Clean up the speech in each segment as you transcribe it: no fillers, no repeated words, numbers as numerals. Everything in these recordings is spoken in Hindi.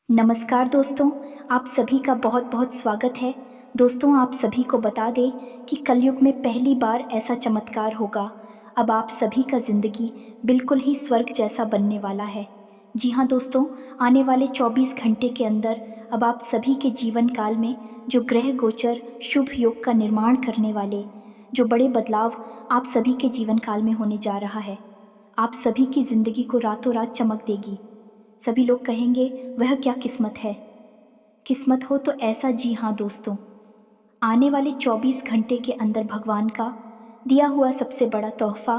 नमस्कार दोस्तों, आप सभी का बहुत बहुत स्वागत है। दोस्तों, आप सभी को बता दें कि कलयुग में पहली बार ऐसा चमत्कार होगा। अब आप सभी का ज़िंदगी बिल्कुल ही स्वर्ग जैसा बनने वाला है। जी हाँ दोस्तों, आने वाले 24 घंटे के अंदर अब आप सभी के जीवन काल में जो ग्रह गोचर शुभ योग का निर्माण करने वाले जो बड़े बदलाव आप सभी के जीवन काल में होने जा रहा है, आप सभी की ज़िंदगी को रातों रात चमक देगी। सभी लोग कहेंगे वह क्या किस्मत है। किस्मत हो तो ऐसा। जी हाँ दोस्तों, आने वाले 24 घंटे के अंदर भगवान का दिया हुआ सबसे बड़ा तोहफा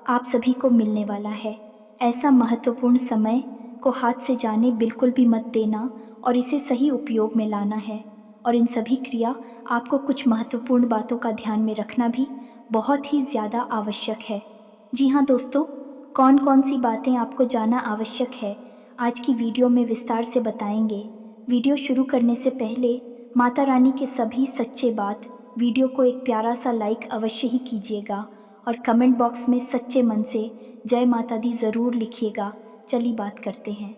आप सभी को मिलने वाला है। ऐसा महत्वपूर्ण समय को हाथ से जाने बिल्कुल भी मत देना और इसे सही उपयोग में लाना है। और इन सभी क्रिया आपको कुछ महत्वपूर्ण बातों का ध्यान में रखना भी बहुत ही ज़्यादा आवश्यक है। जी हाँ दोस्तों, कौन कौन सी बातें आपको जानना आवश्यक है आज की वीडियो में विस्तार से बताएंगे। वीडियो शुरू करने से पहले माता रानी के सभी सच्चे बात वीडियो को एक प्यारा सा लाइक अवश्य ही कीजिएगा और कमेंट बॉक्स में सच्चे मन से जय माता दी ज़रूर लिखिएगा। चलिए बात करते हैं।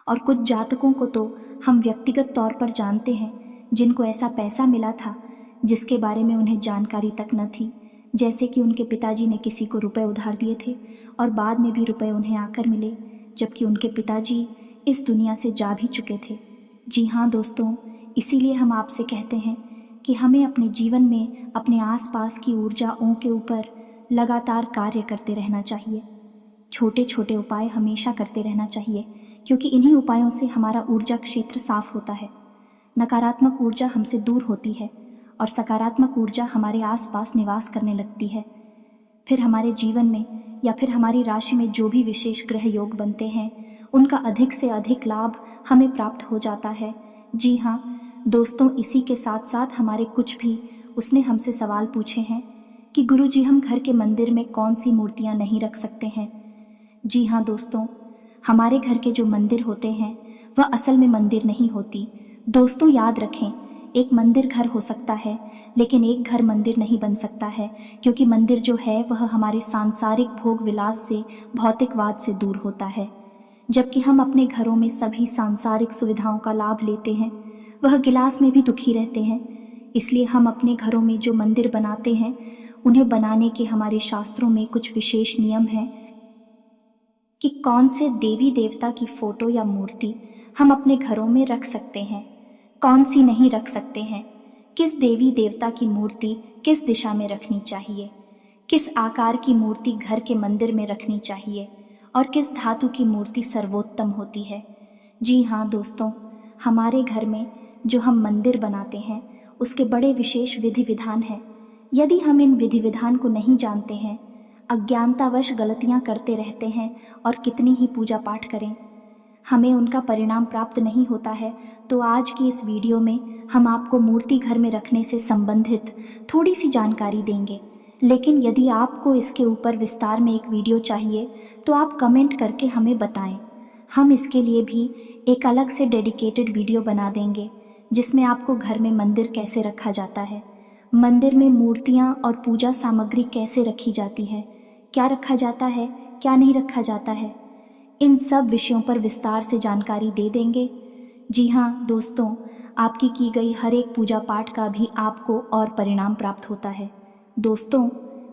और कुछ जातकों को तो हम व्यक्तिगत तौर पर जानते हैं जिनको ऐसा पैसा मिला था जिसके बारे में उन्हें जानकारी तक न थी। जैसे कि उनके पिताजी ने किसी को रुपए उधार दिए थे और बाद में भी रुपए उन्हें आकर मिले, जबकि उनके पिताजी इस दुनिया से जा भी चुके थे। जी हाँ दोस्तों, इसीलिए हम आपसे कहते हैं कि हमें अपने जीवन में अपने आसपास की ऊर्जाओं के ऊपर लगातार कार्य करते रहना चाहिए। छोटे छोटे उपाय हमेशा करते रहना चाहिए, क्योंकि इन्हीं उपायों से हमारा ऊर्जा क्षेत्र साफ होता है। नकारात्मक ऊर्जा हमसे दूर होती है और सकारात्मक ऊर्जा हमारे आसपास निवास करने लगती है। फिर हमारे जीवन में या फिर हमारी राशि में जो भी विशेष ग्रह योग बनते हैं उनका अधिक से अधिक लाभ हमें प्राप्त हो जाता है। जी हाँ दोस्तों, इसी के साथ साथ हमारे कुछ भी उसने हमसे सवाल पूछे हैं कि गुरुजी हम घर के मंदिर में कौन सी मूर्तियाँ नहीं रख सकते हैं। जी हाँ दोस्तों, हमारे घर के जो मंदिर होते हैं वह असल में मंदिर नहीं होती। दोस्तों याद रखें, एक मंदिर घर हो सकता है लेकिन एक घर मंदिर नहीं बन सकता है, क्योंकि मंदिर जो है वह हमारे सांसारिक भोग विलास से भौतिकवाद से दूर होता है। जबकि हम अपने घरों में सभी सांसारिक सुविधाओं का लाभ लेते हैं, वह गिलास में भी दुखी रहते हैं। इसलिए हम अपने घरों में जो मंदिर बनाते हैं उन्हें बनाने के हमारे शास्त्रों में कुछ विशेष नियम हैं कि कौन से देवी देवता की फोटो या मूर्ति हम अपने घरों में रख सकते हैं, कौन सी नहीं रख सकते हैं, किस देवी देवता की मूर्ति किस दिशा में रखनी चाहिए, किस आकार की मूर्ति घर के मंदिर में रखनी चाहिए और किस धातु की मूर्ति सर्वोत्तम होती है। जी हाँ दोस्तों, हमारे घर में जो हम मंदिर बनाते हैं उसके बड़े विशेष विधि विधान हैं। यदि हम इन विधि विधान को नहीं जानते हैं, अज्ञानतावश गलतियां करते रहते हैं और कितनी ही पूजा पाठ करें, हमें उनका परिणाम प्राप्त नहीं होता है, तो आज की इस वीडियो में हम आपको मूर्ति घर में रखने से संबंधित थोड़ी सी जानकारी देंगे। लेकिन यदि आपको इसके ऊपर विस्तार में एक वीडियो चाहिए तो आप कमेंट करके हमें बताएं। हम इसके लिए भी एक अलग से डेडिकेटेड वीडियो बना देंगे जिसमें आपको घर में मंदिर कैसे रखा जाता है, मंदिर में मूर्तियाँ और पूजा सामग्री कैसे रखी जाती है, क्या रखा जाता है क्या नहीं रखा जाता है, इन सब विषयों पर विस्तार से जानकारी दे देंगे। जी हाँ दोस्तों, आपकी की गई हर एक पूजा पाठ का भी आपको और परिणाम प्राप्त होता है। दोस्तों,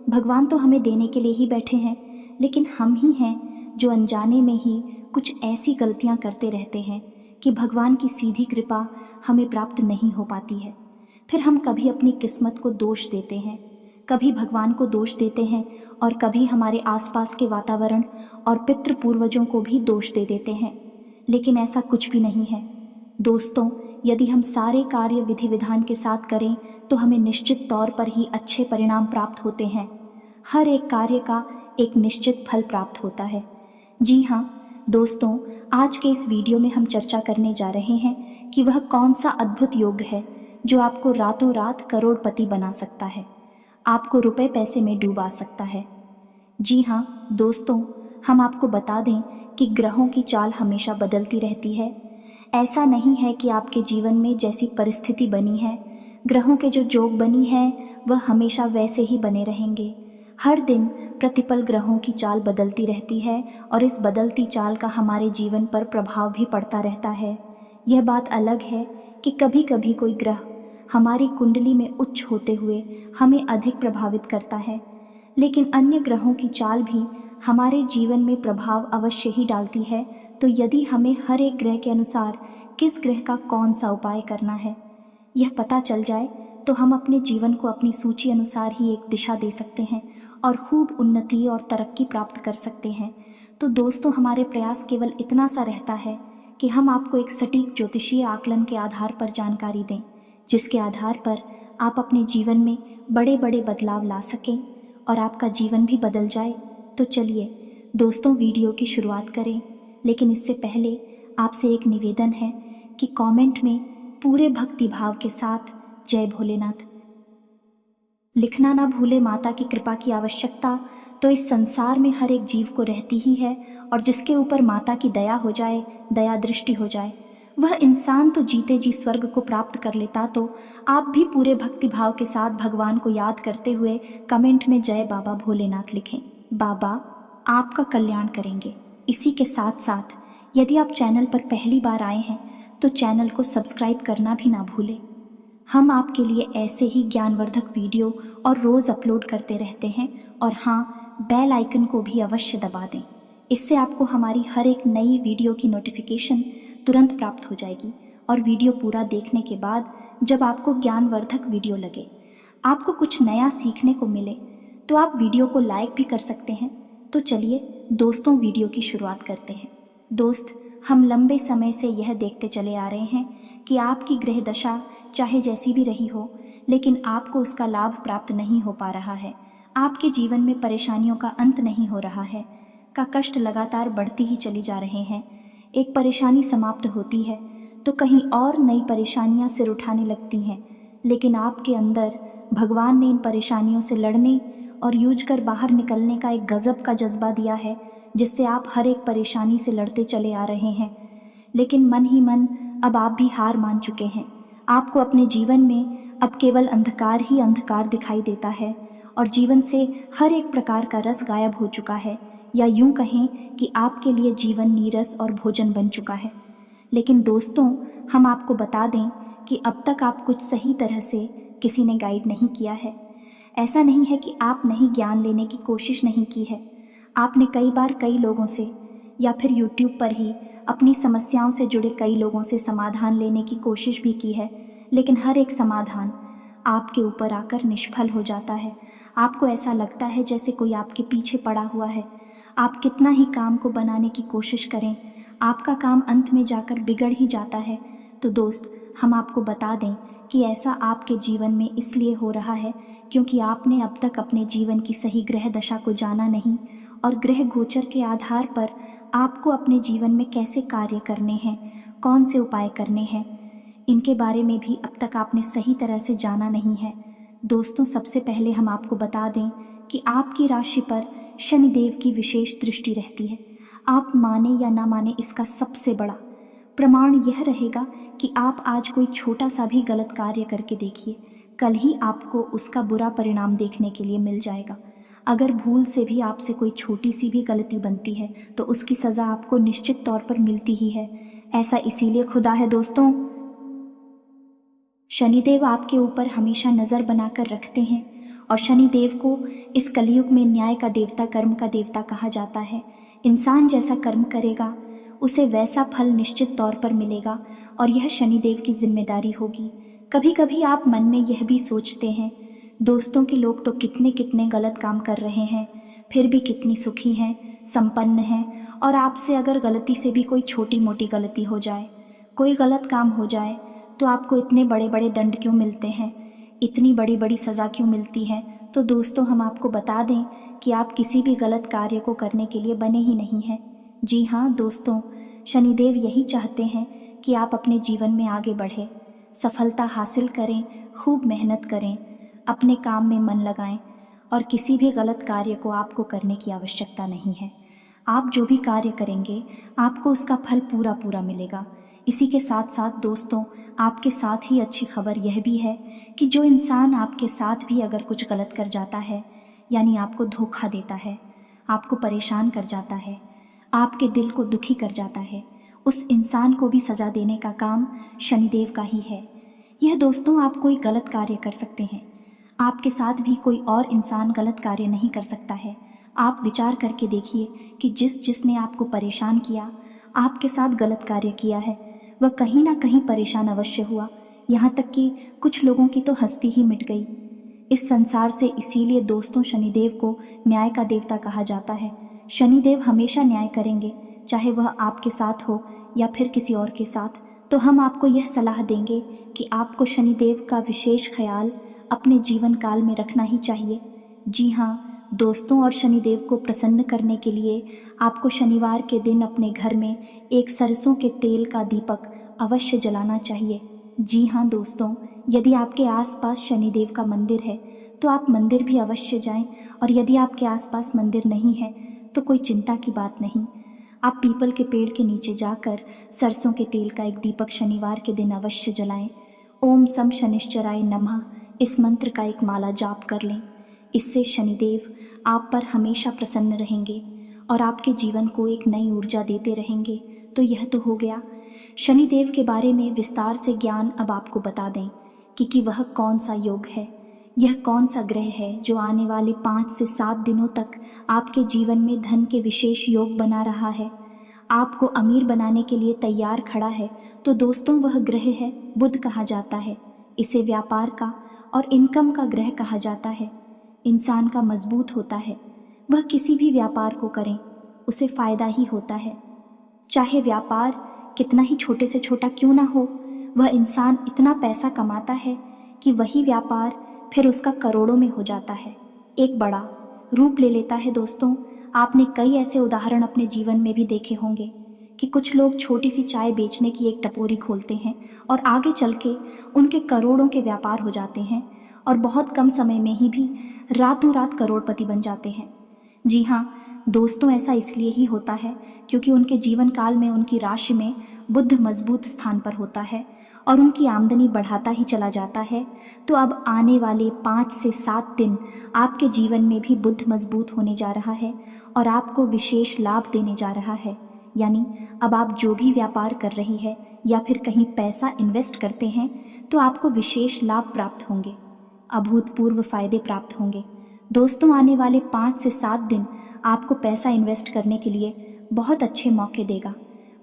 भगवान तो हमें देने के लिए ही बैठे हैं, लेकिन हम ही हैं जो अनजाने में ही कुछ ऐसी गलतियां करते रहते हैं कि भगवान की सीधी कृपा हमें प्राप्त नहीं हो पाती है। फिर हम कभी अपनी किस्मत को दोष देते हैं, कभी भगवान को दोष देते हैं और कभी हमारे आसपास के वातावरण और पितृ पूर्वजों को भी दोष दे देते हैं। लेकिन ऐसा कुछ भी नहीं है दोस्तों। यदि हम सारे कार्य विधि विधान के साथ करें तो हमें निश्चित तौर पर ही अच्छे परिणाम प्राप्त होते हैं। हर एक कार्य का एक निश्चित फल प्राप्त होता है। जी हाँ दोस्तों, आज के इस वीडियो में हम चर्चा करने जा रहे हैं कि वह कौन सा अद्भुत योग है जो आपको रातों रात करोड़पति बना सकता है, आपको रुपए पैसे में डूबा सकता है। जी हाँ दोस्तों, हम आपको बता दें कि ग्रहों की चाल हमेशा बदलती रहती है। ऐसा नहीं है कि आपके जीवन में जैसी परिस्थिति बनी है, ग्रहों के जो योग बनी है वह हमेशा वैसे ही बने रहेंगे। हर दिन प्रतिपल ग्रहों की चाल बदलती रहती है और इस बदलती चाल का हमारे जीवन पर प्रभाव भी पड़ता रहता है। यह बात अलग है कि कभी कभी कोई ग्रह हमारी कुंडली में उच्च होते हुए हमें अधिक प्रभावित करता है, लेकिन अन्य ग्रहों की चाल भी हमारे जीवन में प्रभाव अवश्य ही डालती है। तो यदि हमें हर एक ग्रह के अनुसार किस ग्रह का कौन सा उपाय करना है यह पता चल जाए तो हम अपने जीवन को अपनी सूची अनुसार ही एक दिशा दे सकते हैं और खूब उन्नति और तरक्की प्राप्त कर सकते हैं। तो दोस्तों, हमारे प्रयास केवल इतना सा रहता है कि हम आपको एक सटीक ज्योतिषीय आकलन के आधार पर जानकारी दें, जिसके आधार पर आप अपने जीवन में बड़े बड़े बदलाव ला सकें और आपका जीवन भी बदल जाए। तो चलिए दोस्तों, वीडियो की शुरुआत करें, लेकिन इससे पहले आपसे एक निवेदन है कि कमेंट में पूरे भक्ति भाव के साथ जय भोलेनाथ लिखना ना भूले। माता की कृपा की आवश्यकता तो इस संसार में हर एक जीव को रहती ही है, और जिसके ऊपर माता की दया हो जाए, दया दृष्टि हो जाए, वह इंसान तो जीते जी स्वर्ग को प्राप्त कर लेता। तो आप भी पूरे भक्ति भाव के साथ भगवान को याद करते हुए कमेंट में जय बाबा भोलेनाथ लिखें। बाबा आपका कल्याण करेंगे। इसी के साथ साथ यदि आप चैनल पर पहली बार आए हैं तो चैनल को सब्सक्राइब करना भी ना भूलें। हम आपके लिए ऐसे ही ज्ञानवर्धक वीडियो और रोज़ अपलोड करते रहते हैं। और हाँ, बेल आइकन को भी अवश्य दबा दें। इससे आपको हमारी हर एक नई वीडियो की नोटिफिकेशन तुरंत प्राप्त हो जाएगी। और वीडियो पूरा देखने के बाद जब आपको ज्ञानवर्धक वीडियो लगे, आपको कुछ नया सीखने को मिले, तो आप वीडियो को लाइक भी कर सकते हैं। तो चलिए दोस्तों, वीडियो की शुरुआत करते हैं। दोस्त, हम लंबे समय से यह देखते चले आ रहे हैं कि आपकी ग्रह दशा चाहे जैसी भी रही हो, लेकिन आपको उसका लाभ प्राप्त नहीं हो पा रहा है। आपके जीवन में परेशानियों का अंत नहीं हो रहा है, का कष्ट लगातार बढ़ती ही चली जा रहे हैं। एक परेशानी समाप्त होती है तो कहीं और नई परेशानियां सिर उठाने लगती हैं, लेकिन आपके अंदर भगवान ने इन परेशानियों से लड़ने और यूझ कर बाहर निकलने का एक गजब का जज्बा दिया है, जिससे आप हर एक परेशानी से लड़ते चले आ रहे हैं। लेकिन मन ही मन अब आप भी हार मान चुके हैं। आपको अपने जीवन में अब केवल अंधकार ही अंधकार दिखाई देता है और जीवन से हर एक प्रकार का रस गायब हो चुका है, या यूं कहें कि आपके लिए जीवन नीरस और भोजन बन चुका है। लेकिन दोस्तों, हम आपको बता दें कि अब तक आप कुछ सही तरह से किसी ने गाइड नहीं किया है। ऐसा नहीं है कि आप नहीं ज्ञान लेने की कोशिश नहीं की है। आपने कई बार कई लोगों से या फिर YouTube पर ही अपनी समस्याओं से जुड़े कई लोगों से समाधान लेने की कोशिश भी की है, लेकिन हर एक समाधान आपके ऊपर आकर निष्फल हो जाता है। आपको ऐसा लगता है जैसे कोई आपके पीछे पड़ा हुआ है। आप कितना ही काम को बनाने की कोशिश करें, आपका काम अंत में जाकर बिगड़ ही जाता है। तो दोस्त, हम आपको बता दें कि ऐसा आपके जीवन में इसलिए हो रहा है क्योंकि आपने अब तक अपने जीवन की सही ग्रह दशा को जाना नहीं, और ग्रह गोचर के आधार पर आपको अपने जीवन में कैसे कार्य करने हैं, कौन से उपाय करने हैं, इनके बारे में भी अब तक आपने सही तरह से जाना नहीं है। दोस्तों, सबसे पहले हम आपको बता दें कि आपकी राशि पर शनिदेव की विशेष दृष्टि रहती है। आप माने या ना माने, इसका सबसे बड़ा प्रमाण यह रहेगा कि आप आज कोई छोटा सा भी गलत कार्य करके देखिए, कल ही आपको उसका बुरा परिणाम देखने के लिए मिल जाएगा। अगर भूल से भी आपसे कोई छोटी सी भी गलती बनती है तो उसकी सज़ा आपको निश्चित तौर पर मिलती ही है। ऐसा इसीलिए खुदा है दोस्तों। शनिदेव आपके ऊपर हमेशा नज़र बनाकर रखते हैं, और शनिदेव को इस कलयुग में न्याय का देवता, कर्म का देवता कहा जाता है। इंसान जैसा कर्म करेगा उसे वैसा फल निश्चित तौर पर मिलेगा, और यह शनिदेव की जिम्मेदारी होगी। कभी कभी आप मन में यह भी सोचते हैं दोस्तों कि लोग तो कितने कितने गलत काम कर रहे हैं, फिर भी कितनी सुखी हैं, संपन्न हैं, और आपसे अगर गलती से भी कोई छोटी मोटी गलती हो जाए, कोई गलत काम हो जाए, तो आपको इतने बड़े बड़े दंड क्यों मिलते हैं, इतनी बड़ी बड़ी सज़ा क्यों मिलती है। तो दोस्तों, हम आपको बता दें कि आप किसी भी गलत कार्य को करने के लिए बने ही नहीं हैं। जी हाँ दोस्तों, शनिदेव यही चाहते हैं कि आप अपने जीवन में आगे बढ़ें, सफलता हासिल करें, खूब मेहनत करें, अपने काम में मन लगाएं, और किसी भी गलत कार्य को आपको करने की आवश्यकता नहीं है। आप जो भी कार्य करेंगे आपको उसका फल पूरा पूरा मिलेगा। इसी के साथ साथ दोस्तों, आपके साथ ही अच्छी खबर यह भी है कि जो इंसान आपके साथ भी अगर कुछ गलत कर जाता है, यानी आपको धोखा देता है, आपको परेशान कर जाता है, आपके दिल को दुखी कर जाता है, उस इंसान को भी सजा देने का काम शनिदेव का ही है। यह दोस्तों आप कोई गलत कार्य कर सकते हैं, आपके साथ भी कोई और इंसान गलत कार्य नहीं कर सकता है। आप विचार करके देखिए कि जिसने आपको परेशान किया, आपके साथ गलत कार्य किया है, वह कहीं ना कहीं परेशान अवश्य हुआ। यहाँ तक कि कुछ लोगों की तो हस्ती ही मिट गई इस संसार से। इसीलिए दोस्तों शनिदेव को न्याय का देवता कहा जाता है। शनिदेव हमेशा न्याय करेंगे, चाहे वह आपके साथ हो या फिर किसी और के साथ। तो हम आपको यह सलाह देंगे कि आपको शनिदेव का विशेष ख्याल अपने जीवन काल में रखना ही चाहिए। जी हाँ दोस्तों, और शनिदेव को प्रसन्न करने के लिए आपको शनिवार के दिन अपने घर में एक सरसों के तेल का दीपक अवश्य जलाना चाहिए। जी हाँ दोस्तों, यदि आपके आसपास शनिदेव का मंदिर है तो आप मंदिर भी अवश्य जाएं, और यदि आपके आसपास मंदिर नहीं है तो कोई चिंता की बात नहीं। आप पीपल के पेड़ के नीचे जाकर सरसों के तेल का एक दीपक शनिवार के दिन अवश्य जलाएं। ओम सम शनिश्चराय नमः इस मंत्र का एक माला जाप कर लें। इससे शनिदेव आप पर हमेशा प्रसन्न रहेंगे और आपके जीवन को एक नई ऊर्जा देते रहेंगे। तो यह तो हो गया शनिदेव के बारे में विस्तार से ज्ञान। अब आपको बता दें कि वह कौन सा योग है, यह कौन सा ग्रह है जो आने वाले 5 से 7 दिनों तक आपके जीवन में धन के विशेष योग बना रहा है, आपको अमीर बनाने के लिए तैयार खड़ा है। तो दोस्तों वह ग्रह है बुध कहा जाता है। इसे व्यापार का और इनकम का ग्रह कहा जाता है। इंसान का मजबूत होता है, वह किसी भी व्यापार को करें उसे फायदा ही होता है। चाहे व्यापार कितना ही छोटे से छोटा क्यों ना हो, वह इंसान इतना पैसा कमाता है कि वही व्यापार फिर उसका करोड़ों में हो जाता है, एक बड़ा रूप ले लेता है। दोस्तों आपने कई ऐसे उदाहरण अपने जीवन में भी देखे होंगे कि कुछ लोग छोटी सी चाय बेचने की एक टपोरी खोलते हैं और आगे चल के उनके करोड़ों के व्यापार हो जाते हैं और बहुत कम समय में ही भी रातों रात करोड़पति बन जाते हैं। जी हाँ दोस्तों, ऐसा इसलिए ही होता है क्योंकि उनके जीवन काल में उनकी राशि में बुध मजबूत स्थान पर होता है और उनकी आमदनी बढ़ाता ही चला जाता है। तो अब आने वाले 5 से 7 दिन आपके जीवन में भी बुध मजबूत होने जा रहा है और आपको विशेष लाभ देने जा रहा है। यानी अब आप जो भी व्यापार कर रही है या फिर कहीं पैसा इन्वेस्ट करते हैं तो आपको विशेष लाभ प्राप्त होंगे, अभूतपूर्व फायदे प्राप्त होंगे। दोस्तों आने वाले 5 से 7 दिन आपको पैसा इन्वेस्ट करने के लिए बहुत अच्छे मौके देगा,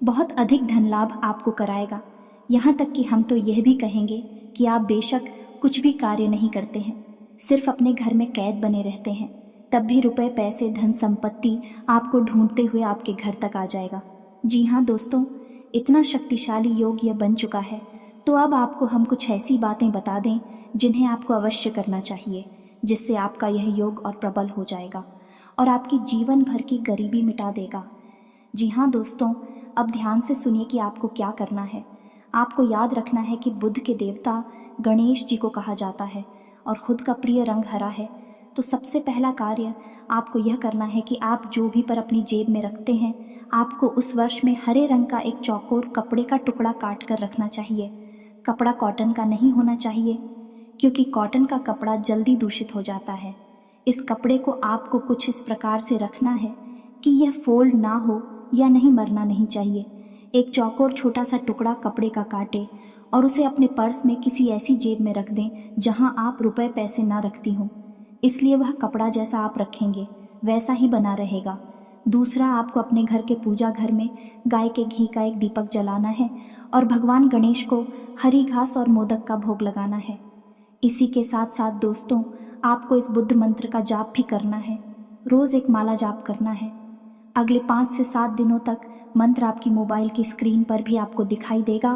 बहुत अधिक धन लाभ आपको कराएगा। यहाँ तक कि हम तो यह भी कहेंगे कि आप बेशक कुछ भी कार्य नहीं करते हैं, सिर्फ अपने घर में कैद बने रहते हैं, तब भी रुपए पैसे धन संपत्ति आपको ढूंढते हुए आपके घर तक आ जाएगा। जी हाँ दोस्तों, इतना शक्तिशाली योग यह बन चुका है। तो अब आपको हम कुछ ऐसी बातें बता दें जिन्हें आपको अवश्य करना चाहिए, जिससे आपका यह योग और प्रबल हो जाएगा और आपकी जीवन भर की गरीबी मिटा देगा। जी हाँ दोस्तों, अब ध्यान से सुनिए कि आपको क्या करना है। आपको याद रखना है कि बुध के देवता गणेश जी को कहा जाता है और खुद का प्रिय रंग हरा है। तो सबसे पहला कार्य आपको यह करना है कि आप जो भी पर अपनी जेब में रखते हैं, आपको उस वर्ष में हरे रंग का एक चौकोर कपड़े का टुकड़ा काट कर रखना चाहिए। कपड़ा कॉटन का नहीं होना चाहिए क्योंकि कॉटन का कपड़ा जल्दी दूषित हो जाता है। इस कपड़े को आपको कुछ इस प्रकार से रखना है कि यह फोल्ड ना हो या नहीं मरना नहीं चाहिए। एक चौकोर छोटा सा टुकड़ा कपड़े का काटे और उसे अपने पर्स में किसी ऐसी जेब में रख दें जहां आप रुपए पैसे ना रखती हों, इसलिए वह कपड़ा जैसा आप रखेंगे वैसा ही बना रहेगा। दूसरा, आपको अपने घर के पूजा घर में गाय के घी का एक दीपक जलाना है और भगवान गणेश को हरी घास और मोदक का भोग लगाना है। इसी के साथ साथ दोस्तों आपको इस बुद्ध मंत्र का जाप भी करना है, रोज एक माला जाप करना है। अगले 5 से 7 दिनों तक मंत्र आपकी मोबाइल की स्क्रीन पर भी आपको दिखाई देगा।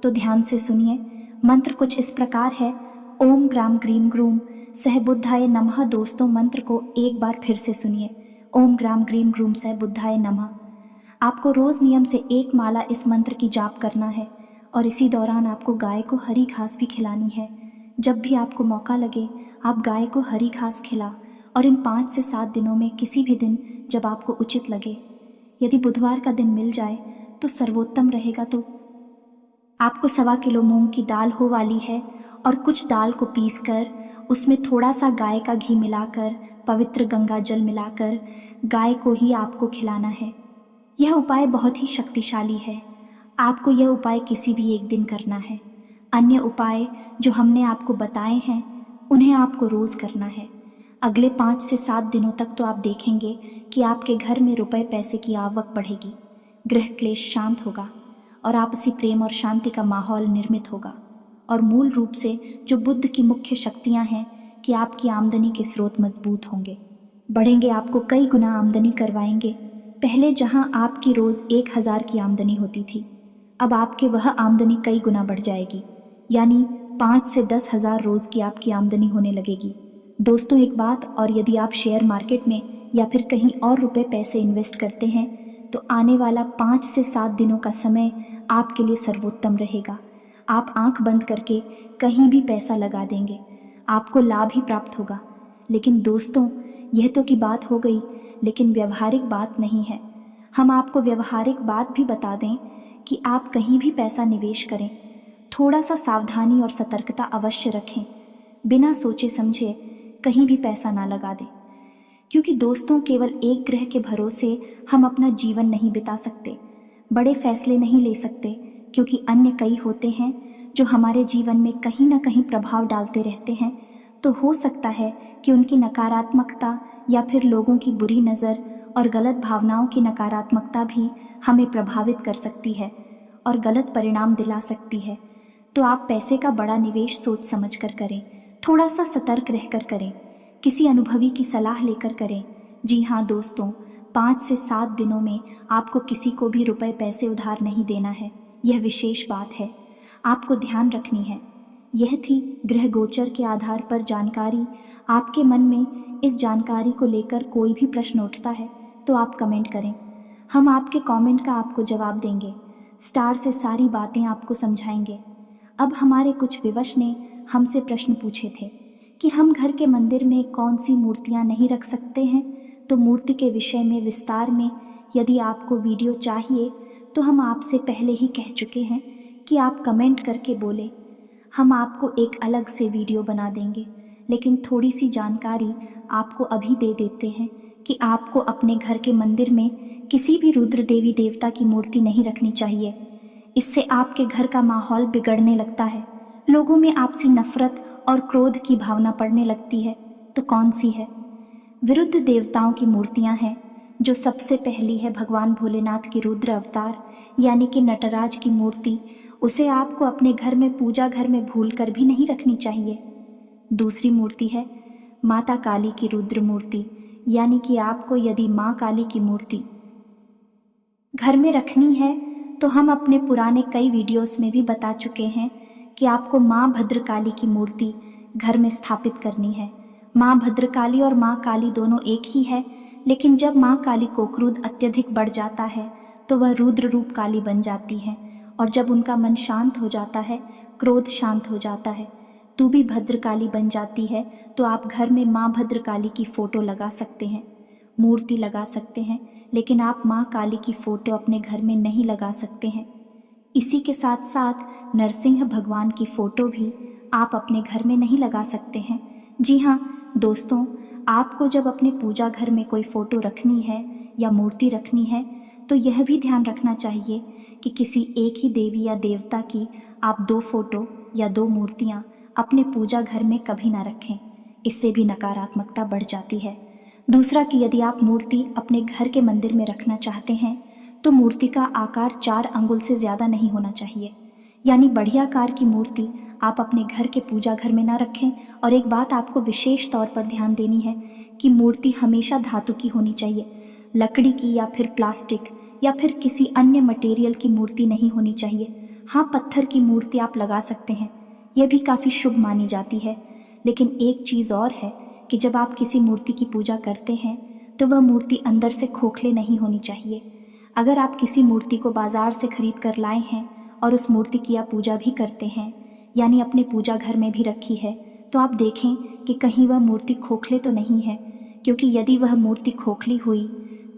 तो ध्यान से सुनिए, मंत्र कुछ इस प्रकार है, ओम ग्राम ग्रीम ग्रूम सह बुद्धाय नमः। दोस्तों मंत्र को एक बार फिर से सुनिए, ओम ग्राम ग्रीम ग्रूम सह बुद्धाय नमः। आपको रोज नियम से एक माला इस मंत्र की जाप करना है और इसी दौरान आपको गाय को हरी घास भी खिलानी है। जब भी आपको मौका लगे आप गाय को हरी घास खिला और इन 5 से 7 दिनों में किसी भी दिन जब आपको उचित लगे, यदि बुधवार का दिन मिल जाए तो सर्वोत्तम रहेगा। तो आपको 1.25 किलो मूंग की दाल हो वाली है और कुछ दाल को पीसकर उसमें थोड़ा सा गाय का घी मिलाकर पवित्र गंगा जल मिलाकर गाय को ही आपको खिलाना है। यह उपाय बहुत ही शक्तिशाली है आपको यह उपाय किसी भी एक दिन करना है। अन्य उपाय जो हमने आपको बताए हैं उन्हें आपको रोज करना है। अगले 5 से 7 दिनों तक तो आप देखेंगे कि आपके घर में रुपए पैसे की आवक बढ़ेगी, गृह क्लेश शांत होगा और आपसी प्रेम और शांति का माहौल निर्मित होगा। और मूल रूप से जो बुद्ध की मुख्य शक्तियां हैं कि आपकी आमदनी के स्रोत मजबूत होंगे, बढ़ेंगे, आपको कई गुना आमदनी करवाएंगे। पहले जहां आपकी रोज 1000 की आमदनी होती थी, अब आपके वह आमदनी कई गुना बढ़ जाएगी, यानी 5 से 10 हजार रोज की आपकी आमदनी होने लगेगी। दोस्तों एक बात और, यदि आप शेयर मार्केट में या फिर कहीं और रुपए पैसे इन्वेस्ट करते हैं तो आने वाला 5 से 7 दिनों का समय आपके लिए सर्वोत्तम रहेगा। आप आंख बंद करके कहीं भी पैसा लगा देंगे, आपको लाभ ही प्राप्त होगा। लेकिन दोस्तों यह तो की बात हो गई, लेकिन व्यवहारिक बात नहीं है। हम आपको व्यवहारिक बात भी बता दें कि आप कहीं भी पैसा निवेश करें, थोड़ा सा सावधानी और सतर्कता अवश्य रखें। बिना सोचे समझे कहीं भी पैसा ना लगा दें, क्योंकि दोस्तों केवल एक ग्रह के भरोसे हम अपना जीवन नहीं बिता सकते, बड़े फैसले नहीं ले सकते, क्योंकि अन्य कई होते हैं जो हमारे जीवन में कहीं ना कहीं प्रभाव डालते रहते हैं। तो हो सकता है कि उनकी नकारात्मकता या फिर लोगों की बुरी नज़र और गलत भावनाओं की नकारात्मकता भी हमें प्रभावित कर सकती है और गलत परिणाम दिला सकती है। तो आप पैसे का बड़ा निवेश सोच समझ कर करें, थोड़ा सा सतर्क रहकर करें, किसी अनुभवी की सलाह लेकर करें। जी हाँ दोस्तों, 5 से 7 दिनों में आपको किसी को भी रुपए पैसे उधार नहीं देना है, यह विशेष बात है, आपको ध्यान रखनी है। यह थी ग्रह गोचर के आधार पर जानकारी। आपके मन में इस जानकारी को लेकर कोई भी प्रश्न उठता है तो आप कमेंट करें, हम आपके कमेंट का आपको जवाब देंगे, स्टार से सारी बातें आपको समझाएंगे। अब हमारे कुछ विवश ने हमसे प्रश्न पूछे थे कि हम घर के मंदिर में कौन सी मूर्तियां नहीं रख सकते हैं। तो मूर्ति के विषय में विस्तार में यदि आपको वीडियो चाहिए तो हम आपसे पहले ही कह चुके हैं कि आप कमेंट करके बोले, हम आपको एक अलग से वीडियो बना देंगे। लेकिन थोड़ी सी जानकारी आपको अभी दे देते हैं कि आपको अपने घर के मंदिर में किसी भी रुद्र देवी देवता की मूर्ति नहीं रखनी चाहिए। इससे आपके घर का माहौल बिगड़ने लगता है, लोगों में आपसी नफरत और क्रोध की भावना पड़ने लगती है। तो कौन सी है? विरुद्ध देवताओं की मूर्तियां हैं। जो सबसे पहली है भगवान भोलेनाथ की रुद्र अवतार यानी कि नटराज की मूर्ति, उसे आपको अपने घर में पूजा घर में भूलकर भी नहीं रखनी चाहिए। दूसरी मूर्ति है माता काली की रुद्र मूर्ति, यानी कि आपको यदि माँ काली की मूर्ति घर में रखनी है तो हम अपने पुराने कई वीडियोस में भी बता चुके हैं कि आपको माँ भद्रकाली की मूर्ति घर में स्थापित करनी है। माँ भद्रकाली और माँ काली दोनों एक ही है, लेकिन जब माँ काली को क्रोध अत्यधिक बढ़ जाता है तो वह रुद्र रूप काली बन जाती है, और जब उनका मन शांत हो जाता है, क्रोध शांत हो जाता है, तू भी भद्रकाली बन जाती है। तो आप घर में माँ भद्रकाली की फोटो लगा सकते हैं, मूर्ति लगा सकते हैं, लेकिन आप माँ काली की फोटो अपने घर में नहीं लगा सकते हैं। इसी के साथ साथ नरसिंह भगवान की फोटो भी आप अपने घर में नहीं लगा सकते हैं। जी हाँ दोस्तों, आपको जब अपने पूजा घर में कोई फोटो रखनी है या मूर्ति रखनी है तो यह भी ध्यान रखना चाहिए कि किसी एक ही देवी या देवता की आप 2 फोटो या 2 मूर्तियां अपने पूजा घर में कभी ना रखें, इससे भी नकारात्मकता बढ़ जाती है। दूसरा कि यदि आप मूर्ति अपने घर के मंदिर में रखना चाहते हैं तो मूर्ति का आकार 4 अंगुल से ज़्यादा नहीं होना चाहिए, यानी बढ़िया आकार की मूर्ति आप अपने घर के पूजा घर में ना रखें। और एक बात आपको विशेष तौर पर ध्यान देनी है कि मूर्ति हमेशा धातु की होनी चाहिए, लकड़ी की या फिर प्लास्टिक या फिर किसी अन्य मटेरियल की मूर्ति नहीं होनी चाहिए। हाँ, पत्थर की मूर्ति आप लगा सकते हैं, यह भी काफ़ी शुभ मानी जाती है। लेकिन एक चीज़ और है कि जब आप किसी मूर्ति की पूजा करते हैं तो वह मूर्ति अंदर से खोखले नहीं होनी चाहिए। अगर आप किसी मूर्ति को बाजार से खरीद कर लाए हैं और उस मूर्ति की आप पूजा भी करते हैं, यानी अपने पूजा घर में भी रखी है, तो आप देखें कि कहीं वह मूर्ति खोखले तो नहीं है, क्योंकि यदि वह मूर्ति खोखली हुई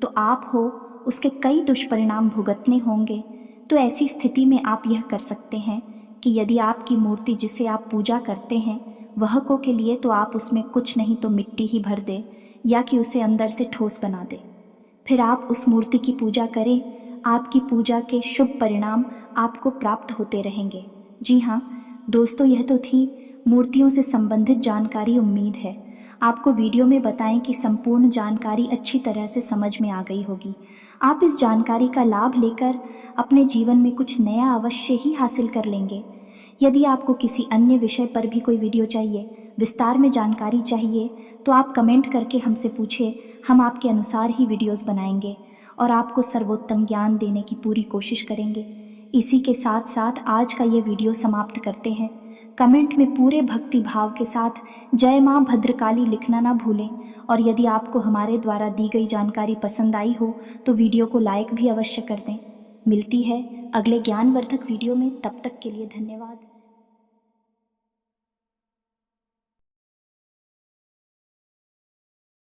तो आप हो उसके कई दुष्परिणाम भुगतने होंगे। तो ऐसी स्थिति में आप यह कर सकते हैं कि यदि आपकी मूर्ति जिसे आप पूजा करते हैं वह को के लिए, तो आप उसमें कुछ नहीं तो मिट्टी ही भर दे या कि उसे अंदर से ठोस बना दे। फिर आप उस मूर्ति की पूजा करें, आपकी पूजा के शुभ परिणाम आपको प्राप्त होते रहेंगे। जी हाँ दोस्तों, यह तो थी मूर्तियों से संबंधित जानकारी। उम्मीद है आपको वीडियो में बताएं कि संपूर्ण जानकारी अच्छी तरह से समझ में आ गई होगी। आप इस जानकारी का लाभ लेकर अपने जीवन में कुछ नया अवश्य ही हासिल कर लेंगे। यदि आपको किसी अन्य विषय पर भी कोई वीडियो चाहिए, विस्तार में जानकारी चाहिए, तो आप कमेंट करके हमसे पूछें। हम आपके अनुसार ही वीडियोस बनाएंगे और आपको सर्वोत्तम ज्ञान देने की पूरी कोशिश करेंगे। इसी के साथ साथ आज का ये वीडियो समाप्त करते हैं। कमेंट में पूरे भक्ति भाव के साथ जय माँ भद्रकाली लिखना ना भूलें। और यदि आपको हमारे द्वारा दी गई जानकारी पसंद आई हो तो वीडियो को लाइक भी अवश्य कर दें। मिलती है अगले ज्ञानवर्धक वीडियो में, तब तक के लिए धन्यवाद।